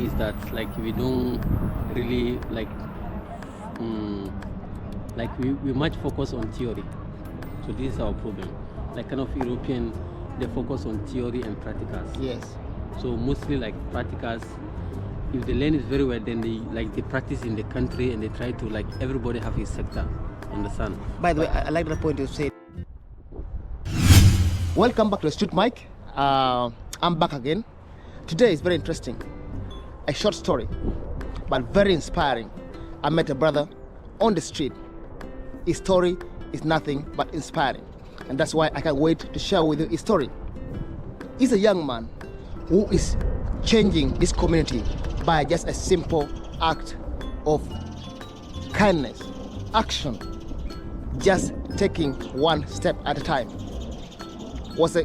is that like we don't really we much focus on theory. So this is our problem. Like kind of European, they focus on theory and practicals. Yes. So mostly like practicals. If they learn it very well, then they practice in the country and they try to like everybody have his sector. Understand? By the way, I like that point you said. Welcome back to the Street Mic. I'm back again. Today is very interesting. A short story, but very inspiring. I met a brother on the street. His story is nothing but inspiring, and that's why I can't wait to share with you his story. He's a young man who is changing this community by just a simple act of kindness, action, just taking one step at a time. Was a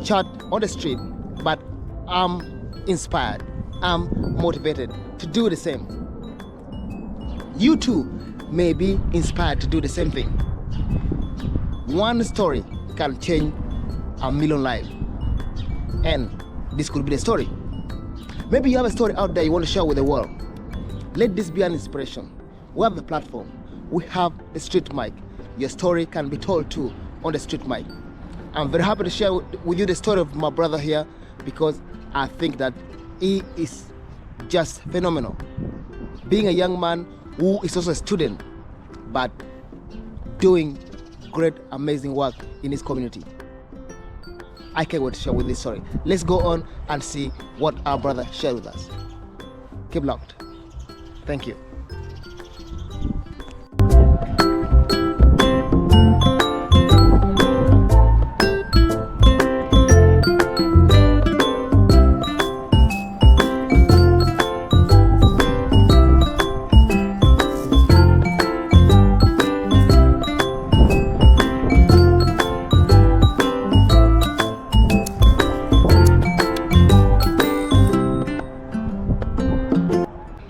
chat on the street, but I'm inspired, I'm motivated to do the same. You too may be inspired to do the same thing. One story can change a million lives, and this could be the story. Maybe you have a story out there you want to share with the world. Let this be an inspiration. We have the platform, we have the Street Mic. Your story can be told too on the Street Mic. I'm very happy to share with you the story of my brother here, because I think that he is just phenomenal. Being a young man who is also a student, but doing great, amazing work in his community. I can't wait to share with this story. Let's go on and see what our brother shared with us. Keep locked. Thank you.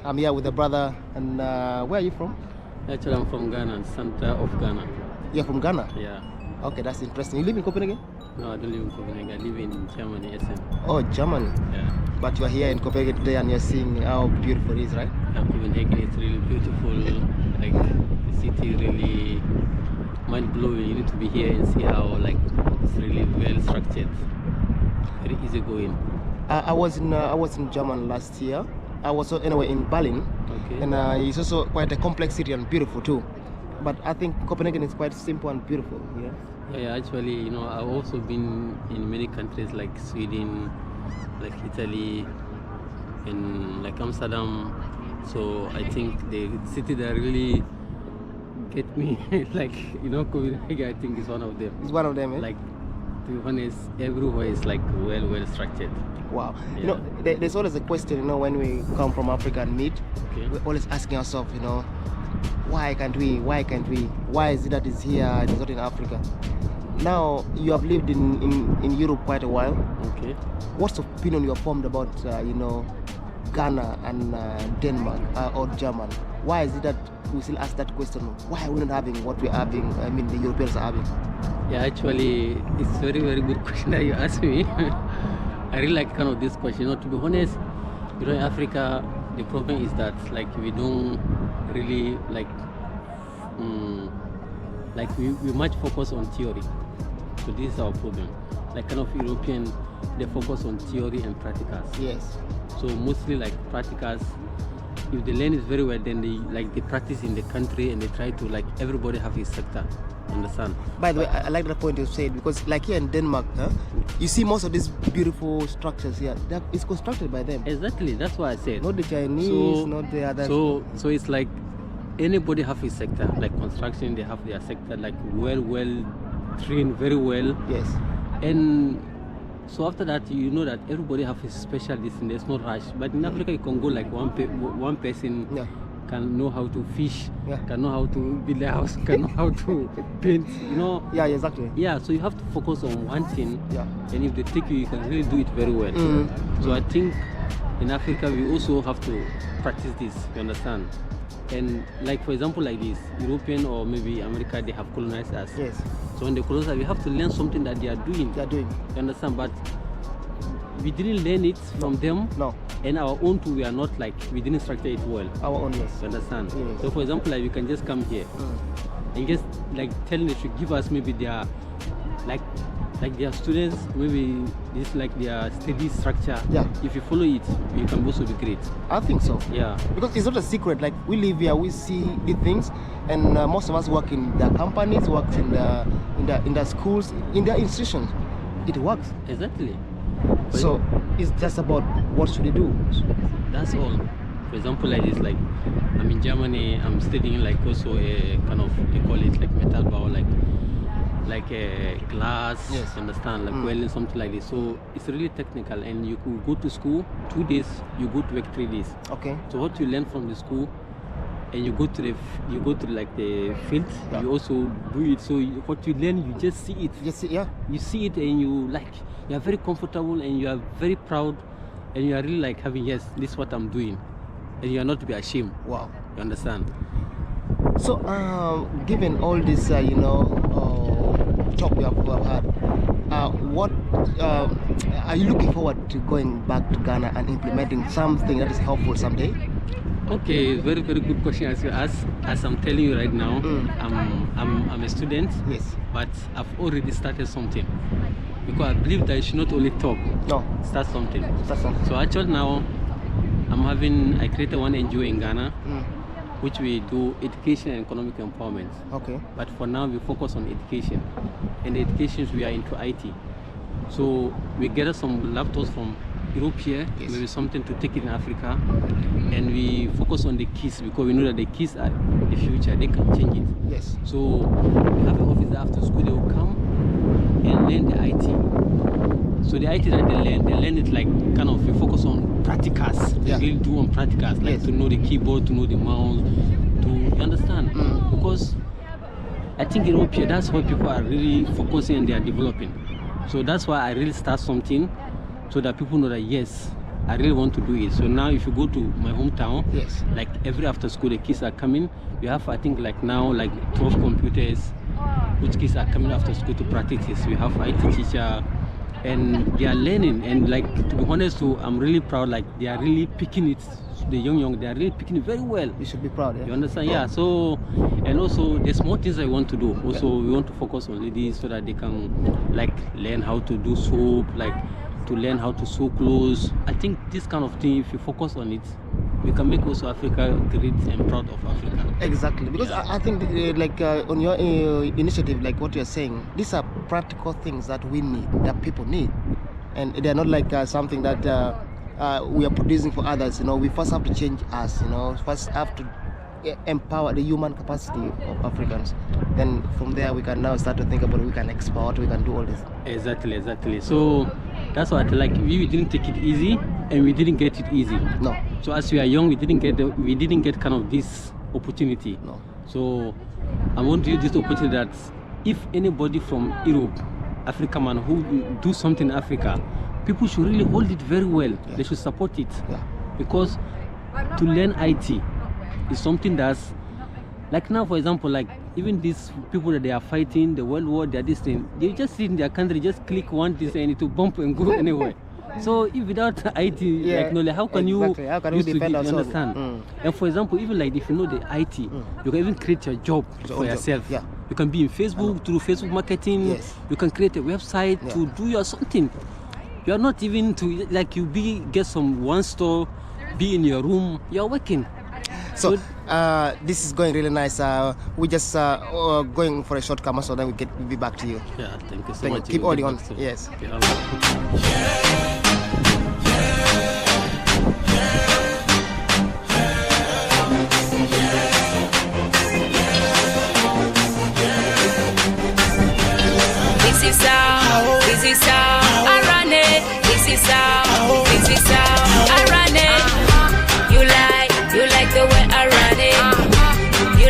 I'm here with a brother, and where are you from? Actually, I'm from Ghana, center of Ghana. You're from Ghana? Yeah. Okay, that's interesting. You live in Copenhagen? No, I don't live in Copenhagen. I live in Germany, Essen. Oh, Germany. Yeah. But you're here in Copenhagen today, and you're seeing how beautiful it is, right? Yeah, Copenhagen is really beautiful. Like the city, really mind blowing. You need to be here and see how like it's really well structured, very easy going. I was in Germany last year. I was anyway in Berlin, Okay. and it's also quite a complex city and beautiful too. But I think Copenhagen is quite simple and beautiful. Yeah. Yeah, actually, you know, I've also been in many countries like Sweden, like Italy, and like Amsterdam. So I think the city that really get me, like, you know, Copenhagen, I think is one of them. It's one of them, eh? Like, to be honest, everywhere is like well structured. Wow. Yeah. You know, there's always a question, you know, when we come from Africa and meet, Okay. we're always asking ourselves, you know, why can't we? Why can't we? Why is it that it's here and it's not in Africa? Now, you have lived in Europe quite a while. Okay. What's the opinion you have formed about, you know, Ghana and Denmark or Germany? Why is it that we still ask that question? Why are we not having what we're having? I mean, the Europeans are having. Yeah, actually, it's very good question that you asked me. I really like kind of this question. You know, to be honest, you know, in Africa, the problem is that like we don't really we much focus on theory. So this is our problem. Like kind of European, they focus on theory and practicals. Yes. So mostly like practicals. If they learn it very well, then they practice in the country and they try to like everybody have his sector. Understand? By the way, I like that point you said, because like here in Denmark, you see most of these beautiful structures here, it's constructed by them. Exactly, that's what I said. Not the Chinese, not the others. So it's like anybody have his sector. Like construction, they have their sector, like well trained very well. Yes. And so after that, you know that everybody have his specialist and there's no rush. But in Africa, you can go like one person. Yeah. Can know how to fish, Yeah. can know how to build a house, can know how to paint, you know. Yeah, exactly. Yeah, so you have to focus on one thing, Yeah. and if they take you, you can really do it very well. So I think in Africa, we also have to practice this, you understand? And like, for example, like this, European or maybe America, they have colonized us. Yes. So when they colonize us, we have to learn something that they are doing. They are doing. You understand? But we didn't learn it from them. No. And our own too, we are not like, we didn't structure it well. Our own, yes. You understand? Yes. So for example, like, we can just come here and just like tell them they should give us maybe their like their students, maybe this like their study structure. Yeah. If you follow it, you can also be great. I think so. Yeah. Because it's not a secret. Like, we live here, we see the things, and most of us work in the companies, work in the schools, in the institutions. It works. Exactly. So it's just about what should we do. That's all. For example, like this, like I'm in Germany, I'm studying like also a kind of, they call it like metal bow, like a glass, Yes. you understand, like welding, something like this. So it's really technical, and you could go to school 2 days, you go to work 3 days. Okay. So what you learn from the school, and you go to like the field, Yeah. you also do it. So what you learn, you just see it. Yes, yeah. You see it, and you are very comfortable, and you are very proud, and you are really like having, yes, this is what I'm doing, and you are not to be ashamed. Wow. You understand? So, given all this, talk we have had, what are you looking forward to going back to Ghana and implementing something that is helpful someday? Okay, very very good question. As you ask, as I'm telling you right now, I'm a student. Yes. But I've already started something, because I believe that you should not only talk. No. Start something. That's something. So actually now, I created one NGO in Ghana, which we do education and economic empowerment. Okay. But for now, we focus on education, and the educations we are into IT. So we gather some laptops from Europe here, Yes. maybe something to take it in Africa, and we focus on the kids, because we know that the kids are the future, they can change it. Yes. So we have an office after school, they will come and learn the IT. So the IT that they learn it like kind of, we focus on practicals. Yeah. They really do on practicals, like Yes. to know the keyboard, to know the mouse, you understand? Because I think in Europe here, that's what people are really focusing and they are developing. So that's why I really start something, so that people know that yes, I really want to do it. So now if you go to my hometown, Yes. like every after school the kids are coming. We have, I think, like now like 12 computers, which kids are coming after school to practice this. We have IT teacher, and they are learning, and like, to be honest too, I'm really proud, like they are really picking it, the young, they are really picking it very well. You should be proud. Yeah. You understand? Yeah. So, and also the small things I want to do. Also, we want to focus on ladies so that they can like learn how to do soap, like to learn how to sew clothes. I think this kind of thing, if you focus on it, we can make also Africa great and proud of Africa. Exactly, because I think on your initiative, like what you're saying, these are practical things that we need, that people need, and they're not like something that we are producing for others. We first have to change us. First have to empower the human capacity of Africans. Then from there we can now start to think about we can export, we can do all this. Exactly. So that's what I like. We didn't take it easy, and we didn't get it easy. No. So as we are young, we didn't get kind of this opportunity. No. So I want to use this opportunity that if anybody from Europe, Africa man, who do something in Africa, people should really hold it very well. Yeah. They should support it. Yeah. Because to learn IT is something that's like, now for example, like even these people that they are fighting the world war, they are this thing, they just sit in their country, just click one this and it will bump and go anywhere. So if without IT, like knowledge, how can you defend ourselves? You understand? And for example, even like if you know the IT, you can even create your job for yourself. Yeah. You can be in Facebook, through Facebook marketing. Yes. You can create a website to do your something. You are not even to like get some one store, be in your room, you are working. So this is going really nice. We just going for a short commercial, then we'll be back to you. Yeah, thank you so much. Keep holding on. Yes. This is how I run it. This is how I run it. You like the way I run it. You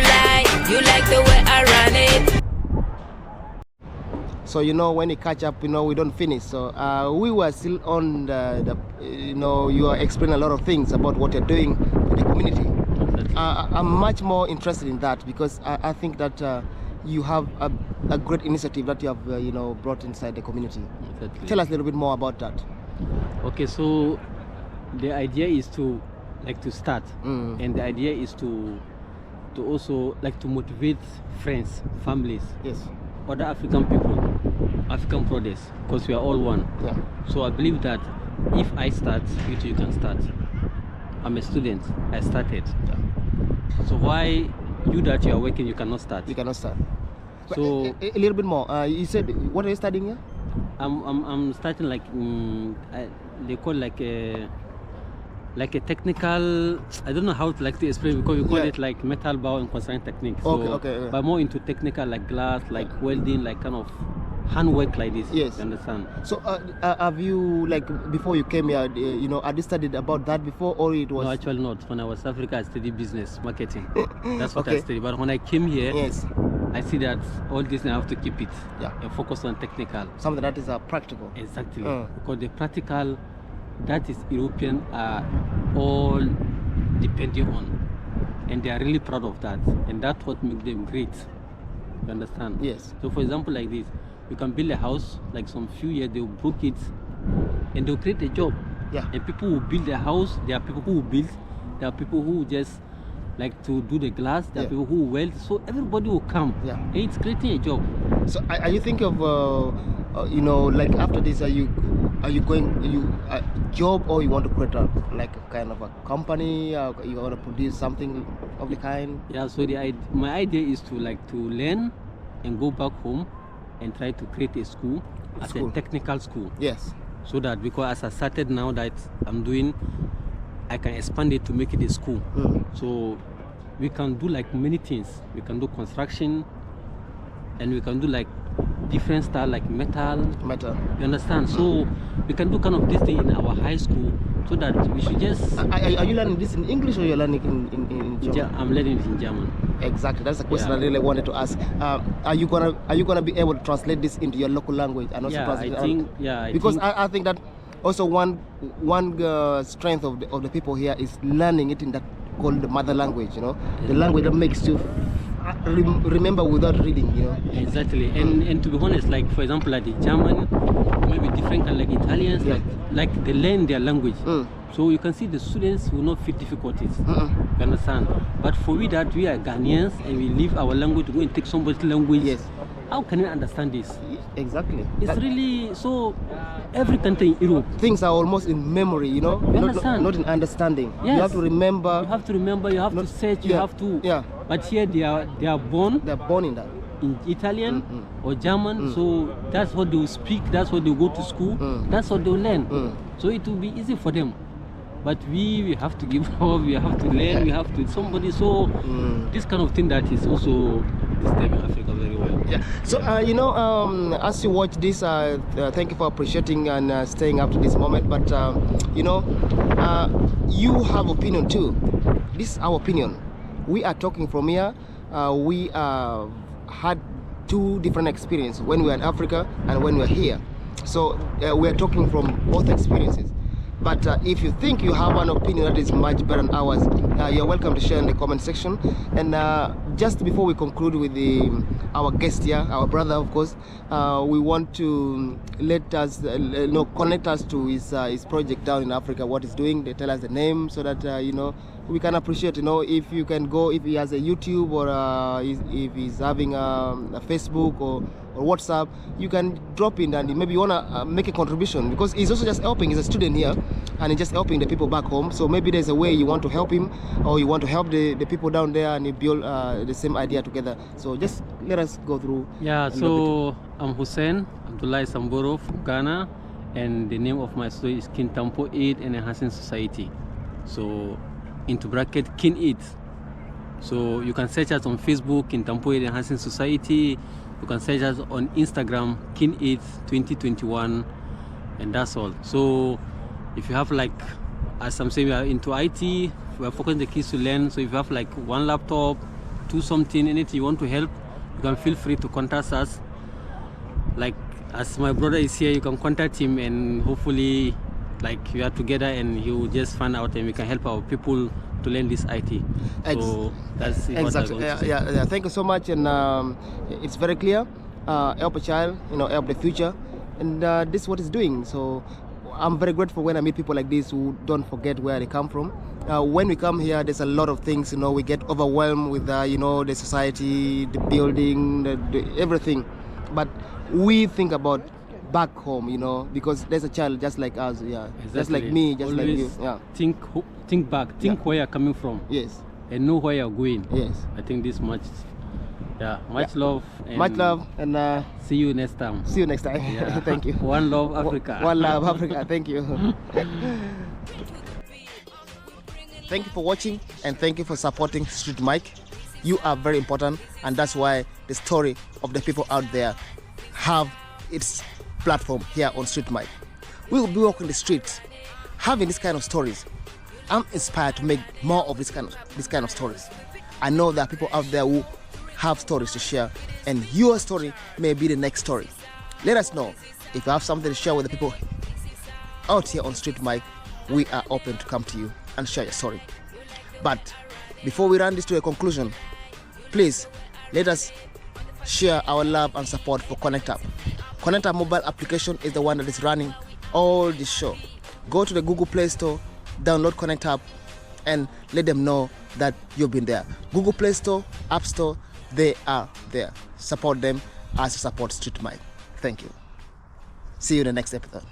like the way I run it. So when you catch up, we don't finish. So we were still on you are explaining a lot of things about what you're doing in the community. I'm much more interested in that, because I think that you have a great initiative that you have brought inside the community. Exactly. Tell us a little bit more about that. Okay, so the idea is to start, and the idea is to also like to motivate friends, families, Yes. other African people, African brothers, because we are all one. Yeah. So I believe that if I start, you too can start. I'm a student. I started. Yeah. So why you that you are working, you cannot start? You cannot start. But So a little bit more. You said, what are you studying here? I'm starting like they call like a technical. I don't know how to like to explain because we call it like metal bow and construction technique. So, Okay. but more into technical like glass, like welding, like kind of handwork like this. Yes. You understand? So have you, like, before you came here, had you studied about that before, or it was? No, actually not. When I was in Africa, I studied business marketing. That's what I Okay. studied. But when I came here, Yes. I see that all this I have to keep it. Yeah. And focus on technical. Something that is practical. Exactly. Mm. Because the practical, that is European are all depending on, and they are really proud of that, and that's what makes them great. You understand? Yes. So for example, like this, you can build a house, like some few years they will broke it, and they'll create a job. Yeah. And people will build a house. There are people who will build. There are people who just like to do the glass. There are Yeah. people who weld. So everybody will come. Yeah. And it's creating a job. So are you thinking of, like after this, are you going a job, or you want to create like a kind of a company? You want to produce something of the kind? Yeah, so my idea is to learn and go back home and try to create a school as School. a technical school, Yes. so that because as I started now that I'm doing, I can expand it to make it a school. So we can do like many things. We can do construction, and we can do like different style like metal. You understand? So we can do kind of this thing in our high school, so that we should just. Are you learning this in English, or you're learning in German? I'm learning it in German. Exactly. That's the question Yeah. I really wanted to ask. Are you gonna be able to translate this into your local language and also Yeah, translate I it think. out? Yeah, Because I think that also one strength of the people here is learning it in that called the mother language. The language that makes you remember without reading. Exactly, and to be honest, like for example, like the German, maybe different kind like Italians, Yeah. like they learn their language. Mm. So you can see the students will not feel difficulties. You understand? But for we that we are Ghanaians and we leave our language to go and take somebody's language. Yes. How can we understand this? Exactly. It's really so. Every country in Europe, Things are almost in memory. Not understand? in understanding. Yes. You have to remember. you have to remember, you have to Not- search, you yeah, have to. yeah. But here they are born They're born in that. in Italian or German, so that's what they will speak, that's what they will go to school, that's what they will learn. So it will be easy for them. But we have to give up, we have to learn, we have to somebody. So this kind of thing that is also disturbing Africa very well. Yeah. So as you watch this, thank you for appreciating and staying up to this moment. But you have opinion too. This is our opinion. We are talking from here. We had two different experiences when we were in Africa and when we were here. So we are talking from both experiences. But if you think you have an opinion that is much better than ours, you're welcome to share in the comment section. And just before we conclude with our guest here, our brother, of course, we want to let us connect us to his project down in Africa, what he's doing. They tell us the name so that we can appreciate. If you can go, if he has a YouTube or if he's having a Facebook or WhatsApp, you can drop in and maybe you want to make a contribution, because he's also just helping. He's a student here and he's just helping the people back home. So maybe there's a way you want to help him, or you want to help the people down there, and you build the same idea together. So just let us go through. Yeah, so I'm Hussein Abdullah Samboro from Ghana, and the name of my story is Kintampo Aid and Enhancing Society. So into bracket Kin Aid. So you can search us on Facebook, Kintampo Aid Enhancing Society. You can search us on Instagram, Kin Aid 2021, and that's all. So if you have as I'm saying, we are into IT, we are focusing the kids to learn. So if you have one laptop, two something, anything you want to help, you can feel free to contact us. As my brother is here, you can contact him, and hopefully we are together, and he will just find out, and we can help our people to learn this IT. So that's exactly. Yeah. Thank you so much, and it's very clear. Help a child, help the future, and this is what it's doing. So I'm very grateful when I meet people like this who don't forget where they come from. When we come here, there's a lot of things, we get overwhelmed with, the society, the building, everything. But we think about back home, because there's a child just like us, Exactly. just like me, just like you. Yeah. Think back, think where you're coming from. Yes. And know where you're going. Yes. I think this much. Yeah, much love. And much love, and see you next time. see you next time. Yeah. Thank you. One love, Africa. One love, Africa. Thank you. Thank you for watching, and thank you for supporting Street Mike. You are very important, and that's why the story of the people out there have its platform here on Street Mike. We will be walking the streets, having this kind of stories. I'm inspired to make more of this kind of stories. I know there are people out there who have stories to share, and your story may be the next story. Let us know if you have something to share with the people out here on Street Mike. We are open to come to you and share your story. But before we run this to a conclusion, please let us share our love and support for Connect Up. Connect Up mobile application is the one that is running all this show. Go to the Google Play Store, download Connect Up, and let them know that you've been there. Google Play Store, App Store, they are there. Support them as you support Street Mike. Thank you. See you in the next episode.